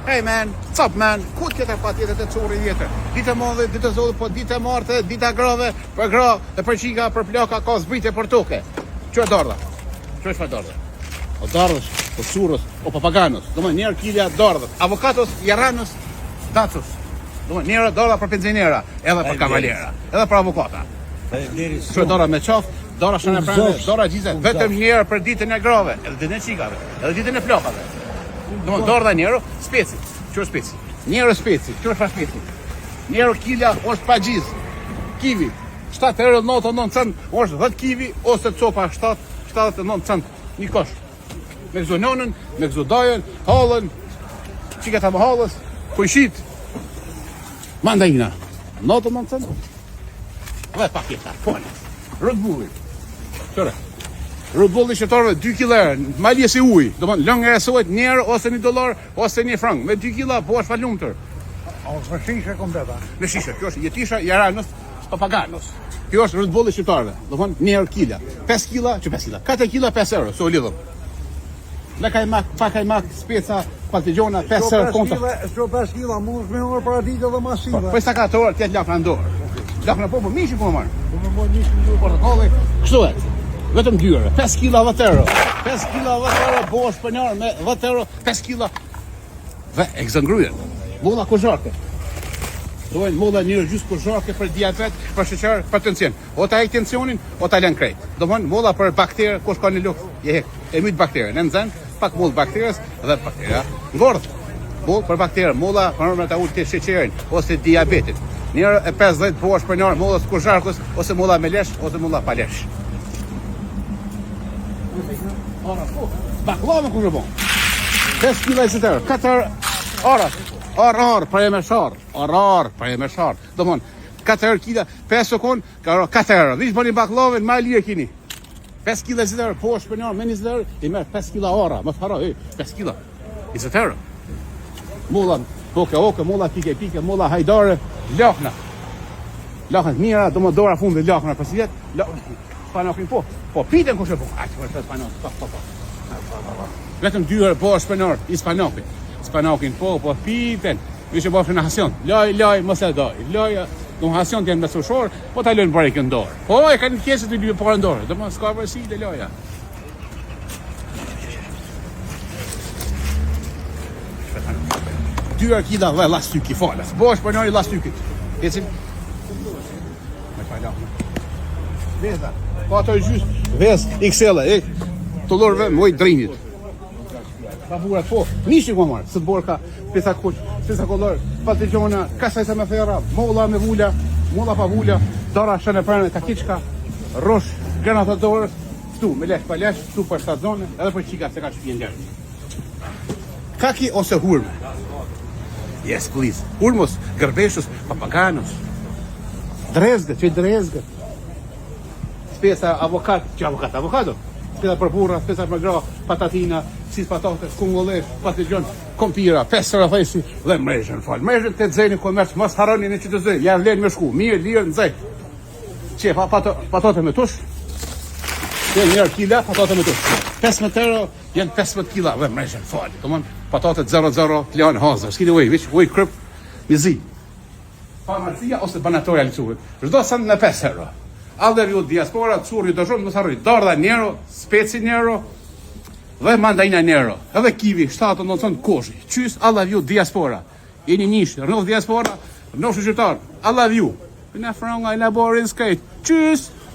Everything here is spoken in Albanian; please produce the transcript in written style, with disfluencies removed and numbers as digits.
Hey man, what's up man? Ku tjetër pa tjetër të çurri tjetër. Ditë modhe, ditë zollë, po ditë martë, ditë grove, për gro, dhe për qika, për ploka, ka zbritje për tuke. Që dorda? Që është dorda? O dardhës, o çurrës, o papaganos. Domethënë njerë kilja dardhës, avokatos, jarranos, dacus. Domethënë njerë dorda për pensionera, edhe për kavalera, edhe për avokata. Që dorda me qof, dora shënë pranë, dora gjizë, vetëm njerë për ditën e grove, edhe ditën e qikave, edhe ditën e flokave. Domethënë dorda njerë, speci. Që është speci? Njerë speci, që është speci? Njerë kilja është pa gjizë. Kivi, 7 euro 99 cent, është 10 kivi, ose copa 79 cent, një kosh. Me këzo nonën, me këzo dajën, halën, qiket më halës, kujshit, mandajina, 99 cent, dhe paketa, ponës, rëtbullit, qëre, rëtbullit shqiptarëve 2 kg, malje si ujë, do mënë lëngë e sojt njerë, ose $1, ose 1 frank, me 2 kg, po është falumëtër. Në shishe kompleta. Në shishe, kjo është jetisha jaranës, papaganos. Kjo është rëtbullit shqiptarëve, do mënë njerë kilja, 5 kg, që 5 kg, 4 kg 5 euro, so lidhëm. Në kajmak, pa kajmak, speca, paltigjona, 5 euro konta. Shko 5 kg, mund është me orë para ditë dhe masive. Po sa 4 orë, tjetë lakna ndorë. Lakna po, mishin po marë. Po me mojë nishin ndorë. Portokalli, kështu e, vetëm 2 euro, 5 kg 10 euro. 5 kg 10 euro, bo është për njarë me 10 euro, 5 kg. Dhe, e këzën ngryën, molla kozharke. Dojnë molla njërë gjusë kozharke për diabet, për sheqer, për tension. O ta hek tensionin, o ta len krejt. Do mënë molla për bakterë, kush ka në lukë, je hek, e mytë bakterë, në nëzën, pak mollë bakterës dhe bakterja ngordh. Mollë për bakterë, molla për nërme ta ullë të sheqerin, ose diabetit. Njërë e 50 po është për njarë mollës kozharkës, ose molla me lesh, ose molla pa lesh. Baklava ku shëbon? 5 kg 20 euro, 4 orë. Orar, për e me sharë. Orar, për e me sharë. Do mon, 4 euro kila, 5 sekund, ka 4 euro. Vish bëni baklavën, ma lirë kini. 5 kg 20 euro, po është për njarë, me 20 euro, i merë 5 kg ora. Më fara, 5 kg 20 euro. Molla, oke, molla pike, molla hajdare, lakna. Lakna mira, do më dora fundi lakna, për si jetë, spanokin po. Po, piten ku shë po. A, që është spanak, po. Vetëm 2 euro, po është për njarë, i spanokin. Spanokin po piten. Vishë bashkë në hasion. Laj, mos e doj. Laj, në hasion të jenë me sushor, po ta lënë bërë i këndorë. Po, e ka një kjesë të një parë ndorë. Dhe më s'ka vërësi dhe loja. Dyra kida dhe lastyki falas. Bosh për njëri lastykit. Ecim? Me falakë. Veza. Po ato e gjysë. Vez, XL, të lorëve, moj drinjit. Pavurat po, mishin ku marë, së të borë ka pesa kuq, pesa kolor, paltigjona, kasajsa me fera, molla me vulla, molla pa vulla, dora shënë e përnë, kakiqka, rosh, granat të dorës, këtu, me lesh pa lesh, këtu për 7 zone, edhe për qika se ka që pjen lërë. Kaki ose hurme? Yes, please. Hurmos, gërbeshus, papaganos, drezgët, që i drezgët. Spesa avokat, që avokado? Spesa për burra, spesa për gra, patatina, sis patates, kungolesh, patigjon, kompira, 5 euro thesi dhe mrejshën falë. Mrejshën të dzejnë komerç, mos haroni në që të zëj, ja vlenë me shku, mirë, lirë, në zëj. Që, patate me tush, që njërë kila, patate me tush. 15 euro, janë 15 kila dhe mrejshën falë. Të mënë, patate 0-0, të janë hazër, s'kini uj kryp, një zi. Farmacia ose banatorja lëcuhet, zdo sënë në 5 euro. Alder ju diaspora, curri do shumë, mos harroni, darda njero, speci njero, dhe mandajina njero, edhe kivi, 7-9 koshi, qys, I love you diaspora, jeni njishë, rënof diaspora, rënof shqiptar, I love you, në franga, në borin skate, qys.